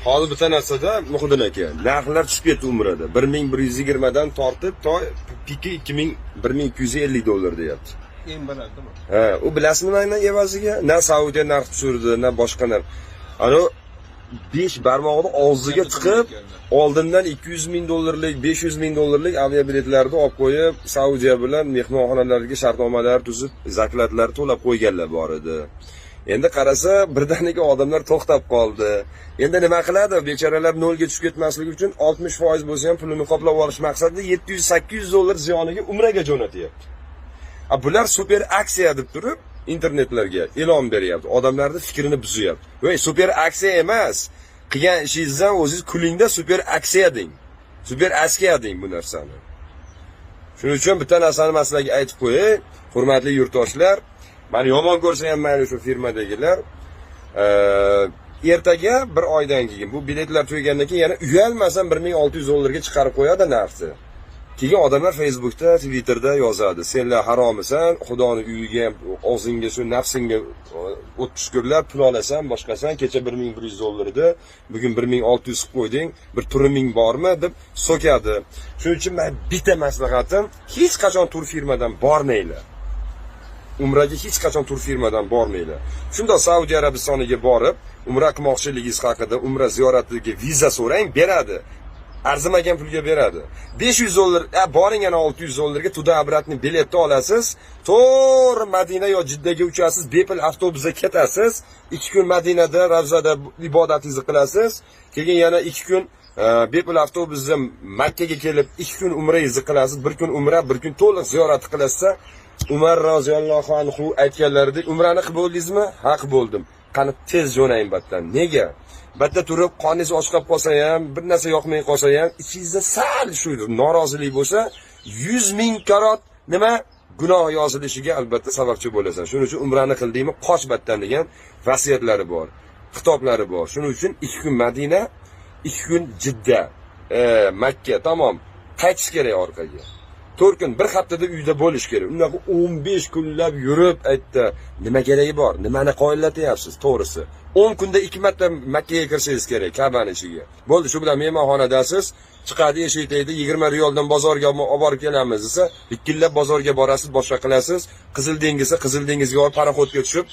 hozir bitta narsada Muhiddin aka, narxlar tushib ketdi umrada. 1120 dan tortib to piki 1250 dollar deyapti. Eng balandmi? Ha, u bilasizmi nima evaziga? Na Saudiya narx tushirdi, na boshqa narx. Ana 5 barmog'ini og'ziga tiqib, oldindan 200 ming dollarlik, 500 ming dollarlik aviabiletlarni olib qo'yib, Saudiya bilan mehmonxonalarga shartnomalar tuzib, zaklatlar to'lab qo'yganlar bor edi. Endi qarasa, birdaniga odamlar to'xtab qoldi. Endi nima qiladi? Bechoralar nolga tushib ketmasligi uchun 60% bo'lsa ham pulini qoplab olish maqsadida 700-800 dollar ziyoniga umraga jo'natyapti. Bular super aksiya deb turib, internetlarga e'lon beryapti. Odamlarning fikrini buzyapti. Voy, super aksiya emas. Qilgan ishingizdan o'zingiz kulingda super aksiya deng. Super askiya deng bu narsani. Shuning uchun bitta narsani maslaga aytib qo'yay, hurmatli yurtdoshlar. Meni yomon ko'rsa ham mayli shu firmadagilar. Ertaga bir oydan keyin bu biletlar tugagandan keyin yana uyalmasam 1600 dollarga chiqarib qo'yadi narxi. Keyin odamlar Facebookda, Twitterda yozadi. Senlar haromisan, Xudoning uyiga, o'zingga shu nafsingga o't tushkurlar, pul olasan, boshqasan, kecha 1100 dollar edi, bugun 1600 qilib qo'yding, bir turiming bormi deb so'kadi. Shuning uchun men bitta maslahatim, hech qachon tur firmadan bormanglar. Umraga hech qachon tur firmadan bormanglar. Shunda Saudiya Arabistoniga borib, umra qilmoqchiligingiz haqida, umra ziyoratiga viza so'rang, beradi. Arzimagan pulga beradi. 500 dollar, boring yana 600 dollarga tuda обратный biletni olasiz. To'g'ri Madina yo Jiddaga uchasiz, bepul avtobusga ketasiz. 2 kun Madinada, Ravzada ibodatingizni qilasiz. Keyin yana 2 kun bepul avtobusda Makkaga kelib 2 kun umrangizni qilasiz. 1 kun umra, 1 kun to'liq ziyorat qilasiz. Umar roziyallohu anhu aytganlaridek, umrani qilib bo'ldingizmi? Ha, qilib bo'ldim. Qani tez jo'naying batdan. Nega? Batta turib, qoningiz ochqab qolsa ham, bir narsa yoqmay qolsa ham, ichingizda sal shu norozilik bo'lsa, 100 ming karot nima gunoh yozilishiga albatta sababchi bo'lasan. Shuning uchun umrani qildingmi, qoch batdan degan vasiyatlari bor, xitoblari bor. Shuning uchun 2 kun Madina, 2 kun Jidda, Makka, tamom, qaytish kerak orqaga. 4 kun, bir haftada uyda bo'lish kerak. Undan 15 kunlab yurib aytdi, nima keragi bor? Nimani qoyillatyapsiz, to'g'risi? 10 kunda 2 marta Makkaga kirsangiz kerak, Ka'baning ichiga. Bo'ldi, shu bilan mehmonxonadasiz, chiqadi eshik tagida 20 riyoldan bozorga olib borib kelamiz desa, ikkillab bozorga borasiz, boshqa qilasiz. Qizil dengizga olib paraxodga tushib,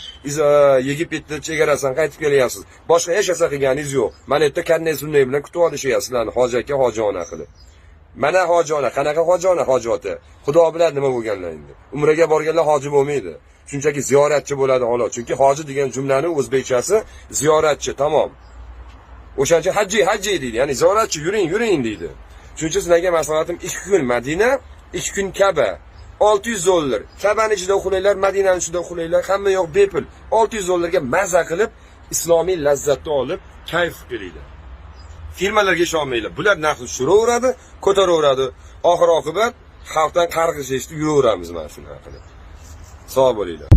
Yegiptni chegarasidan qaytib kelyapsiz. Boshqa hech narsa qilganingiz yo'q. Mana yerda kanday sunnay bilan kutib olishyapsiz sizlarni hoji aka, hojona qilib. Mana hojona, qanaqa hojona, hojoti. Xudo biladi nima bo'lganlaringni. Umraga borganlar hoji bo'lmaydi. Shunchaki ziyoratchi bo'ladi xolos. Chunki hoji degan jumlaning o'zbekchasi ziyoratchi, tamom. O'shancha hajji deydi. Ya'ni ziyoratchi, yuring deydi. Shuning uchun sizlarga maslahatim 2 kun Madina, 2 kun Ka'ba. 600 dollar. Ka'baning ichida uxlaylar, Madinaning ichida uxlaylar, hamma yoq bepul. 600 dollarga maza qilib, islomiy lazzatni olib, kayf qilinglar. Firmalarga ishonmanglar. Bular narxni tushiraveradi, ko'taraveradi. Oxir-oqibat xalqdan qarg'ish eshitib yuraveramiz mana shuni haqida. Sog' bo'linglar.